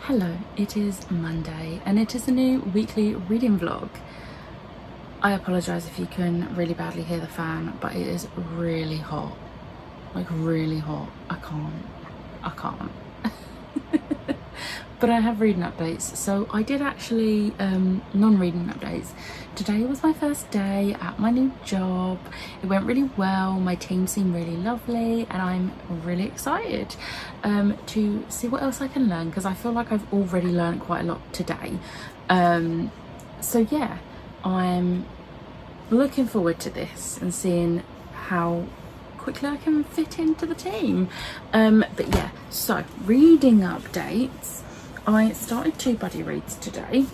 Hello, it is Monday and it is a new weekly reading vlog. I apologise if you can really badly hear the fan, but it is really hot, like really hot. I can't. But I have reading updates, so I did actually non-reading updates. Today was my first day at my new job. It went really well, my team seemed really lovely, and I'm really excited to see what else I can learn, because I feel like I've already learned quite a lot today. So yeah, I'm looking forward to this and seeing how quickly I can fit into the team. But yeah, so reading updates. I started 2 buddy reads today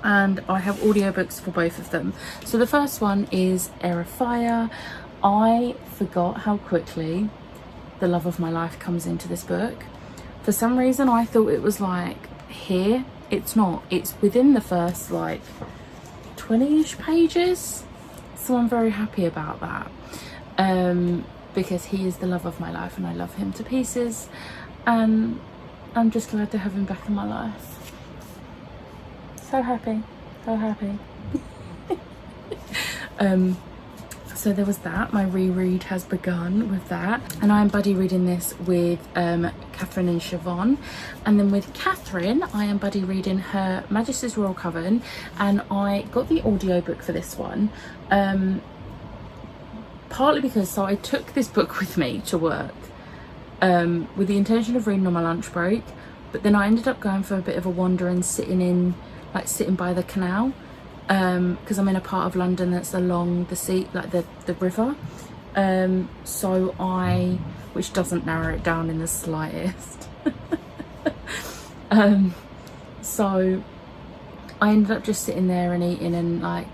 and I have audiobooks for both of them. So the first one is Air of Fire. I forgot how quickly the love of my life comes into this book. For some reason I thought it was like here. It's not. It's within the first like 20-ish pages. So I'm very happy about that. Because he is the love of my life and I love him to pieces. And I'm just glad to have him back in my life. So happy, so happy. So there was that. My reread has begun with that, and I'm buddy reading this with Catherine and Siobhan. And then with Catherine, I am buddy reading Her Majesty's Royal Coven, and I got the audiobook for this one. Partly because I took this book with me to work. With the intention of reading on my lunch break, but then I ended up going for a bit of a wander and sitting by the canal, because I'm in a part of London that's along the sea, like the river, which doesn't narrow it down in the slightest. So I ended up just sitting there and eating and like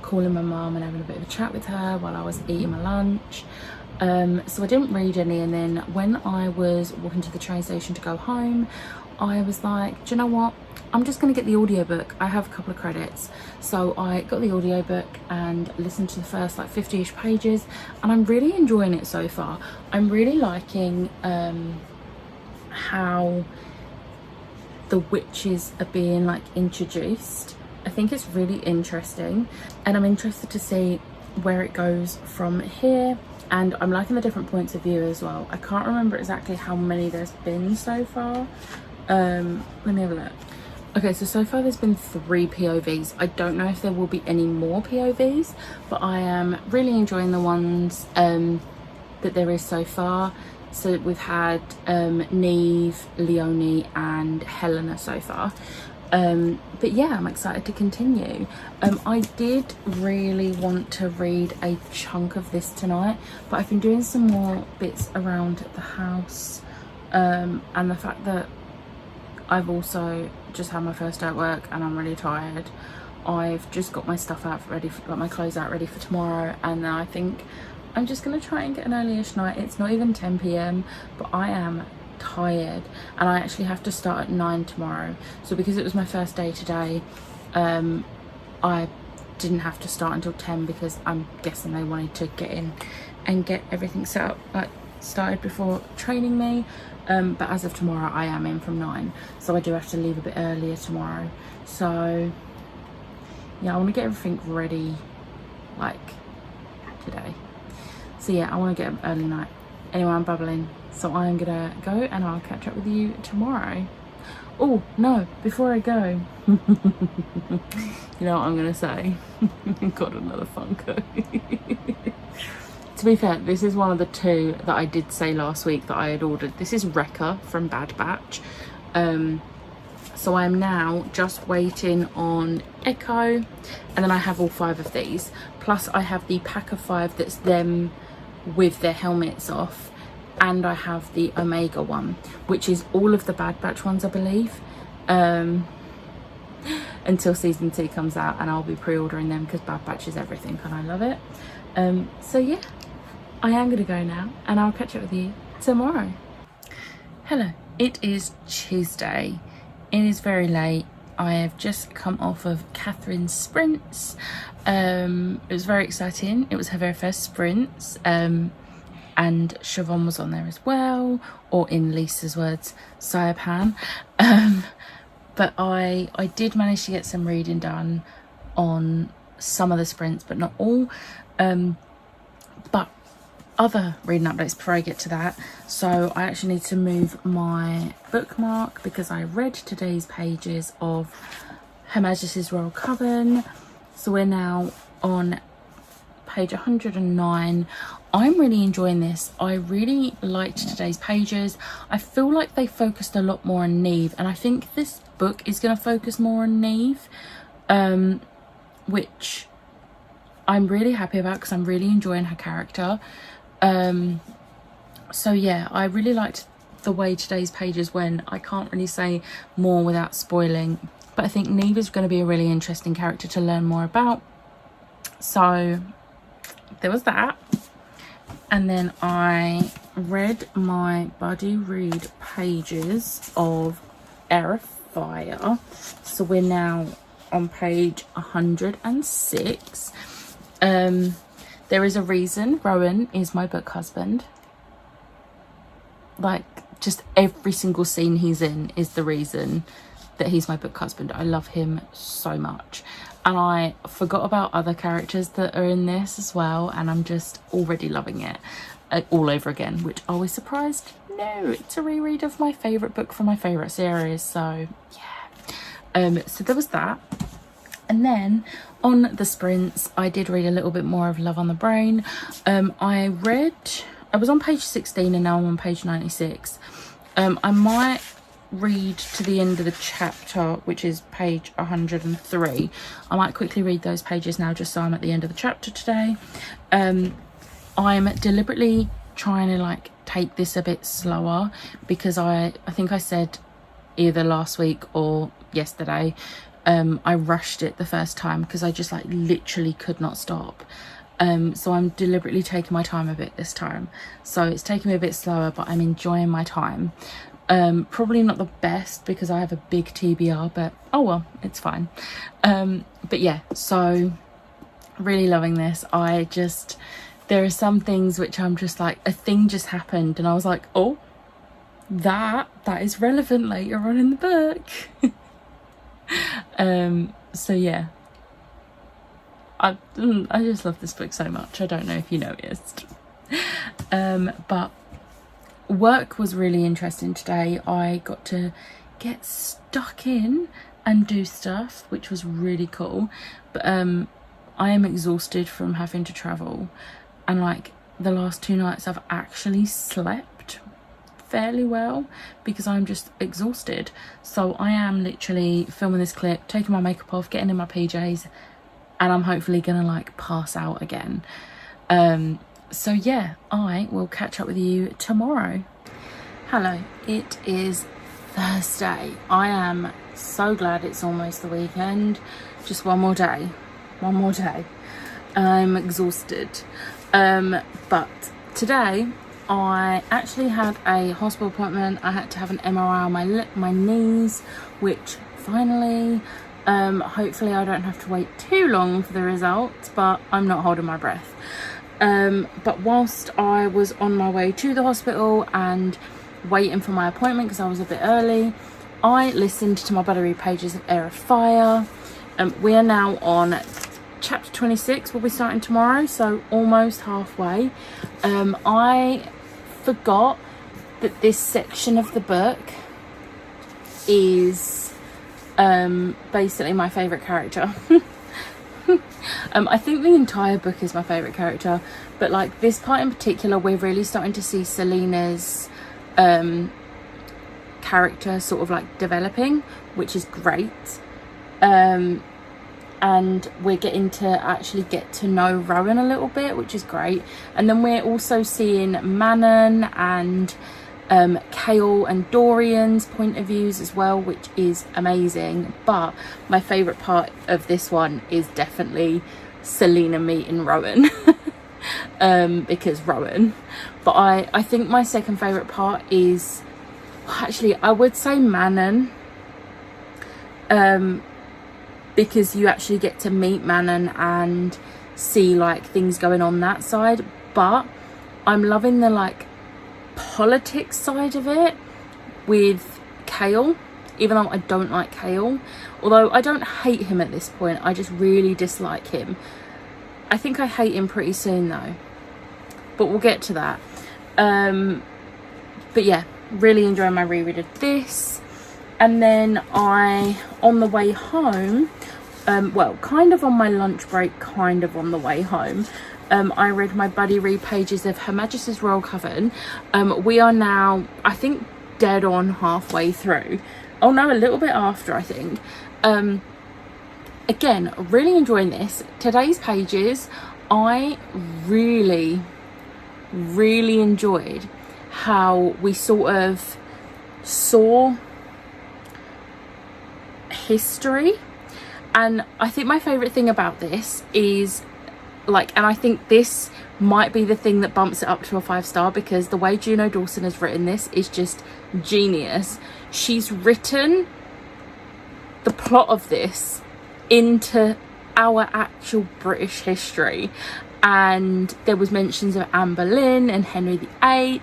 calling my mum and having a bit of a chat with her while I was eating my lunch. So I didn't read any, and then when I was walking to the train station to go home, I was like, do you know what, I'm just going to get the audiobook. I have a couple of credits, so I got the audiobook and listened to the first like 50-ish pages, and I'm really enjoying it so far. I'm really liking how the witches are being like introduced. I think it's really interesting, and I'm interested to see where it goes from here. And I'm liking the different points of view as well. I can't remember exactly how many there's been so far. Let me have a look. Okay, so far there's been 3 POVs. I don't know if there will be any more POVs, but I am really enjoying the ones that there is so far. So we've had Neve, Leonie and Helena so far. But yeah, I'm excited to continue. I did really want to read a chunk of this tonight, but I've been doing some more bits around the house, and the fact that I've also just had my first day at work and I'm really tired. I've just got my stuff out ready for, like my clothes out ready for tomorrow, and then I think I'm just gonna try and get an early-ish night. It's not even 10 p.m, but I am tired, and I actually have to start at 9 tomorrow. So because it was my first day today, I didn't have to start until 10 because I'm guessing they wanted to get in and get everything set up, like started before training me. But as of tomorrow I am in from 9, so I do have to leave a bit earlier tomorrow. So yeah, I want to get everything ready like today. So yeah, I want to get an early night. Anyway, I'm babbling, so I'm gonna go and I'll catch up with you tomorrow. Oh no, before I go, you know what I'm gonna say? Got another Funko. To be fair, this is one of the 2 that I did say last week that I had ordered. This is Wrecker from Bad Batch. So I am now just waiting on Echo, and then I have all 5 of these. Plus I have the pack of 5 that's them with their helmets off, and I have the Omega one, which is all of the Bad Batch ones, I believe, until season 2 comes out, and I'll be pre-ordering them because Bad Batch is everything and I love it. So yeah, I am gonna go now and I'll catch up with you tomorrow. Hello, it is Tuesday. It is very late. I have just come off of Catherine's sprints. It was very exciting. It was her very first sprints. and Siobhan was on there as well, or in Lisa's words, Sayapan. But I did manage to get some reading done on some of the sprints, but not all. But other reading updates before I get to that. So I actually need to move my bookmark because I read today's pages of Her Majesty's Royal Coven. So we're now on page 109. I'm really enjoying this. I really liked today's pages. I feel like they focused a lot more on Neve, and I think this book is going to focus more on Neve, which I'm really happy about because I'm really enjoying her character. So yeah, I really liked the way today's pages went. I can't really say more without spoiling, but I think Neve is going to be a really interesting character to learn more about. So there was that. And then I read my buddy read pages of Air of Fire. So we're now on page 106. There is a reason Rowan is my book husband. Like, just every single scene he's in is the reason that he's my book husband. I love him so much. And I forgot about other characters that are in this as well, and I'm just already loving it all over again, which I was surprised. No, it's a reread of my favourite book from my favourite series, so yeah. So there was that. And then on the sprints, I did read a little bit more of Love on the Brain. I was on page 16 and now I'm on page 96. I might read to the end of the chapter, which is page 103. I might quickly read those pages now just so I'm at the end of the chapter today. I'm deliberately trying to like take this a bit slower because I think I said either last week or yesterday, I rushed it the first time because I just like literally could not stop. So I'm deliberately taking my time a bit this time, so it's taking me a bit slower, but I'm enjoying my time. Probably not the best because I have a big TBR, but oh well, it's fine. But yeah, so really loving this. There are some things which I'm just like, a thing just happened and I was like, oh, that is relevant later on in the book. So yeah, I just love this book so much. I don't know if you noticed. But work was really interesting today. I got to get stuck in and do stuff, which was really cool. But I am exhausted from having to travel, and like the last 2 nights I've actually slept fairly well because I'm just exhausted. So I am literally filming this clip, taking my makeup off, getting in my PJs, and I'm hopefully gonna like pass out again. So yeah, I will catch up with you tomorrow. Hello, it is Thursday. I am so glad it's almost the weekend. Just one more day. I'm exhausted. But today I actually had a hospital appointment. I had to have an MRI on my knees, which finally, hopefully I don't have to wait too long for the results, but I'm not holding my breath. But whilst I was on my way to the hospital and waiting for my appointment because I was a bit early, I listened to my buttery pages of Air of Fire. We are now on chapter 26. We'll be starting tomorrow, so almost halfway. I forgot that this section of the book is basically my favourite character. I think the entire book is my favourite character, but like this part in particular, we're really starting to see Selena's character sort of like developing, which is great. And we're getting to actually get to know Rowan a little bit, which is great. And then we're also seeing Manon and Kale and Dorian's point of views as well, which is amazing. But my favourite part of this one is definitely Selena meeting Rowan. Because Rowan. But I think my second favourite part is, actually I would say Manon, because you actually get to meet Manon and see like things going on that side. But I'm loving the like politics side of it with Kale, even though I don't like Kale. Although I don't hate him at this point, I just really dislike him. I think I hate him pretty soon though, but we'll get to that. But yeah, really enjoying my reread of this. And then on the way home, well, kind of on my lunch break, kind of on the way home, I read my buddy read pages of Her Majesty's Royal Coven. We are now, I think, dead on halfway through. Oh no, a little bit after, I think. Again, really enjoying this. Today's pages, I really enjoyed how we sort of saw history. And I think my favourite thing about this is, like, and I think this might be the thing that bumps it up to a 5-star, because the way Juno Dawson has written this is just genius. She's written the plot of this into our actual British history, and there was mentions of Anne Boleyn and Henry VIII,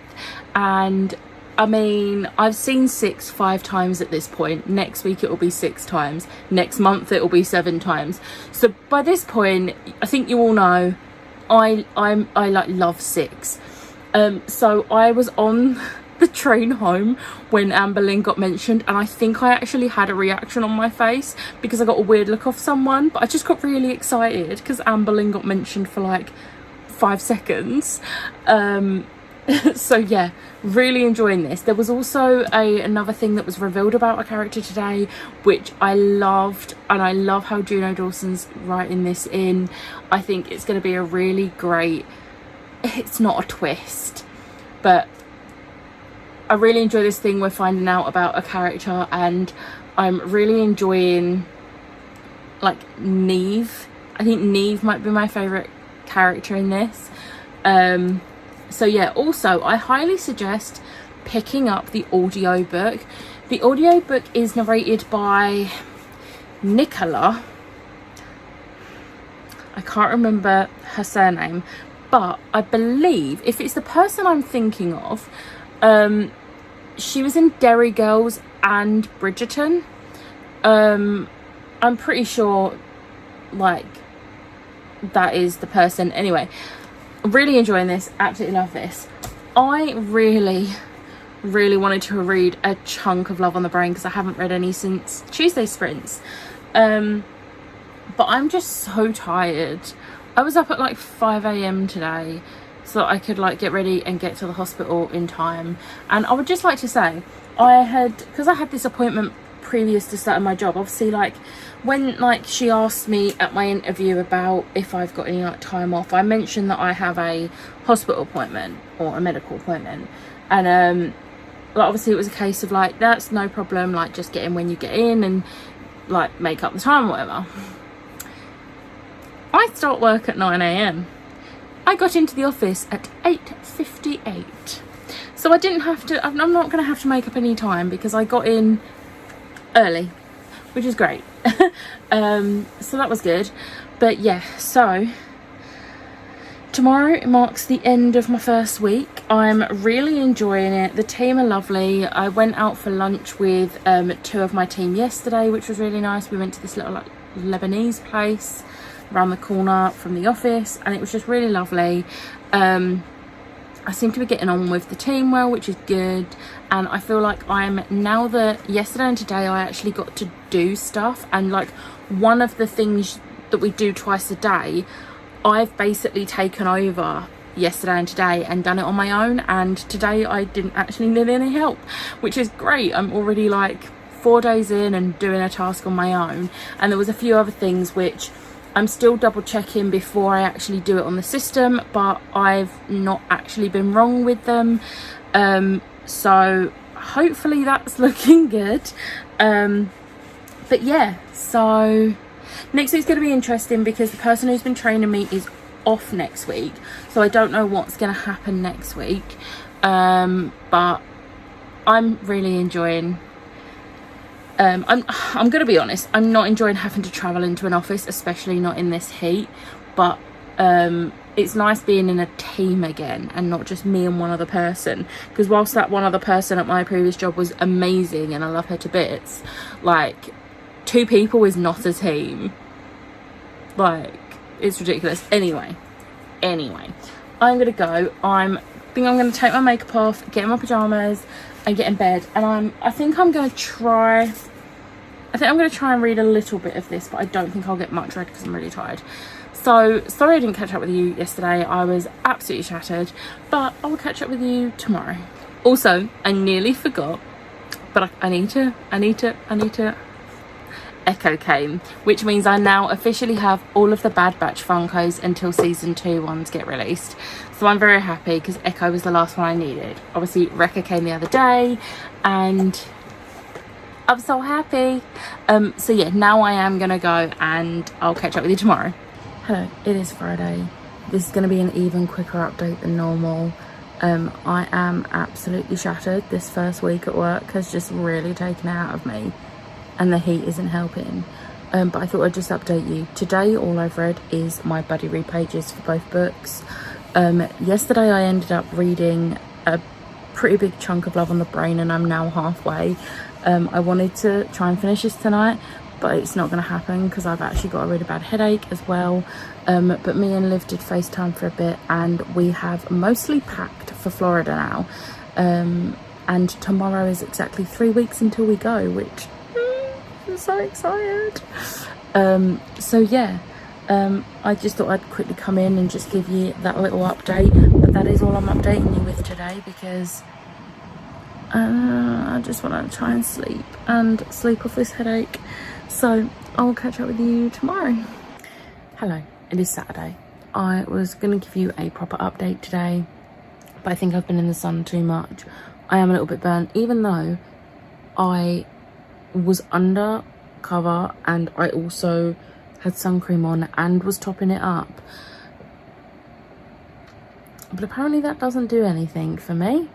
and I mean, I've seen 6 5 times at this point. Next week it will be 6 times. Next month it will be 7 times. So by this point, I think you all know I like love 6. So I was on the train home when Anne Boleyn got mentioned, and I think I actually had a reaction on my face because I got a weird look off someone, but I just got really excited because Anne Boleyn got mentioned for like 5 seconds. So yeah, really enjoying this. There was also another thing that was revealed about a character today, which I loved, and I love how Juno Dawson's writing this in. I think it's going to be a really great, it's not a twist, but I really enjoy this thing we're finding out about a character, and I'm really enjoying like Neve. I think Neve might be my favourite character in this. So yeah, also I highly suggest picking up the audiobook. The audiobook is narrated by Nicola. I can't remember her surname, but I believe if it's the person I'm thinking of, she was in Derry Girls and Bridgerton. I'm pretty sure like that is the person. Anyway, really enjoying this, absolutely love this. I really wanted to read a chunk of Love on the Brain because I haven't read any since Tuesday Sprints, but I'm just so tired. I was up at like 5 a.m. today so that I could like get ready and get to the hospital in time. And I would just like to say, because I had this appointment previous to starting my job, obviously, like when like she asked me at my interview about if I've got any like time off, I mentioned that I have a hospital appointment or a medical appointment, and like obviously it was a case of like, that's no problem, like just get in when you get in and like make up the time or whatever. I start work at 9 a.m. I got into the office at 8:58, so I didn't have to, I'm not going to have to make up any time because I got in early, which is great. So that was good. But yeah, so tomorrow marks the end of my first week. I'm really enjoying it. The team are lovely. I went out for lunch with 2 of my team yesterday, which was really nice. We went to this little like Lebanese place around the corner from the office, and it was just really lovely. I seem to be getting on with the team well, which is good, and I feel like now that yesterday and today I actually got to do stuff, and like one of the things that we do twice a day, I've basically taken over yesterday and today and done it on my own, and today I didn't actually need any help, which is great. I'm already like 4 days in and doing a task on my own, and there was a few other things which I'm still double checking before I actually do it on the system, but I've not actually been wrong with them. So hopefully that's looking good. But yeah, so next week's going to be interesting because the person who's been training me is off next week. So I don't know what's going to happen next week. But I'm really enjoying I'm going to be honest, I'm not enjoying having to travel into an office, especially not in this heat, but it's nice being in a team again and not just me and one other person, because whilst that one other person at my previous job was amazing and I love her to bits, like 2 people is not a team. Like, it's ridiculous. Anyway, I'm gonna go. I think I'm gonna take my makeup off, get in my pajamas and get in bed, and I think I'm gonna try and read a little bit of this, but I don't think I'll get much read because I'm really tired. So sorry I didn't catch up with you yesterday. I was absolutely shattered, but I will catch up with you tomorrow. Also, I nearly forgot, but I need to. Echo came, which means I now officially have all of the Bad Batch Funkos until season 2 ones get released. So I'm very happy because Echo was the last one I needed. Obviously Rekka came the other day and I'm so happy. So yeah, now I am gonna go and I'll catch up with you tomorrow. Hello, it is Friday. This is gonna be an even quicker update than normal. I am absolutely shattered. This first week at work has just really taken it out of me, and the heat isn't helping. But I thought I'd just update you. Today all I've read is my buddy read pages for both books. Yesterday I ended up reading a pretty big chunk of Love on the Brain and I'm now halfway. I wanted to try and finish this tonight, but it's not going to happen because I've actually got a really bad headache as well. But me and Liv did FaceTime for a bit and we have mostly packed for Florida now. And tomorrow is exactly 3 weeks until we go, which I'm so excited. So yeah, I just thought I'd quickly come in and just give you that little update, but that is all I'm updating you with today because I just want to try and sleep off this headache. So I'll catch up with you tomorrow. Hello, it is Saturday. I was going to give you a proper update today, but I think I've been in the sun too much. I am a little bit burnt, even though I was under cover and I also had sun cream on and was topping it up. But apparently that doesn't do anything for me.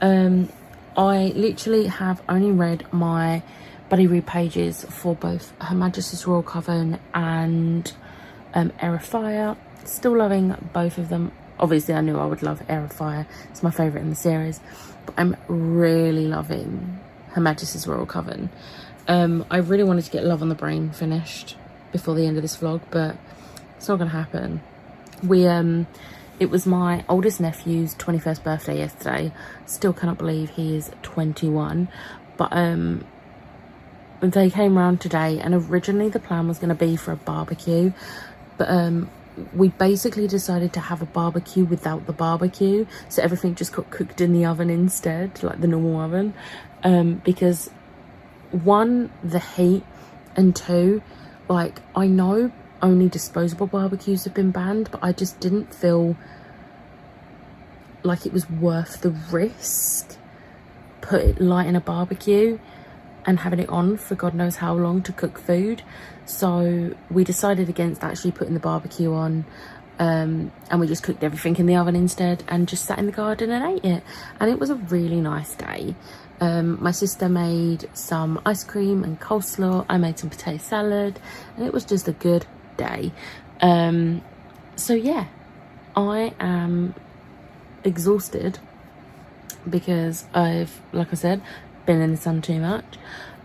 I literally have only read my buddy read pages for both Her Majesty's Royal Coven and Air of Fire. Still loving both of them. Obviously I knew I would love Air of Fire, it's my favourite in the series, but I'm really loving Her Majesty's Royal Coven. I really wanted to get Love on the Brain finished before the end of this vlog, but it's not gonna happen. It was my oldest nephew's 21st birthday yesterday. Still cannot believe he is 21, but they came around today and originally the plan was going to be for a barbecue, but we basically decided to have a barbecue without the barbecue, so everything just got cooked in the oven instead, like the normal oven, because 1, the heat, and 2, like, I know only disposable barbecues have been banned, but I just didn't feel like it was worth the risk lighting a barbecue and having it on for God knows how long to cook food. So we decided against actually putting the barbecue on, and we just cooked everything in the oven instead and just sat in the garden and ate it, and it was a really nice day. My sister made some ice cream and coleslaw, I made some potato salad, and it was just a good day. So yeah, I am exhausted because I've, like I said, been in the sun too much,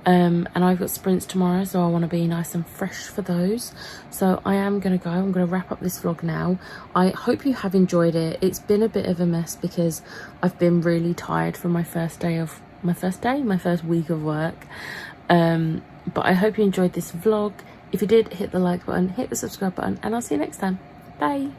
and I've got sprints tomorrow, so I want to be nice and fresh for those. So I am gonna go. I'm gonna wrap up this vlog now. I hope you have enjoyed it. It's been a bit of a mess because I've been really tired from my first week of work, but I hope you enjoyed this vlog. If you did, hit the like button, hit the subscribe button, and I'll see you next time. Bye.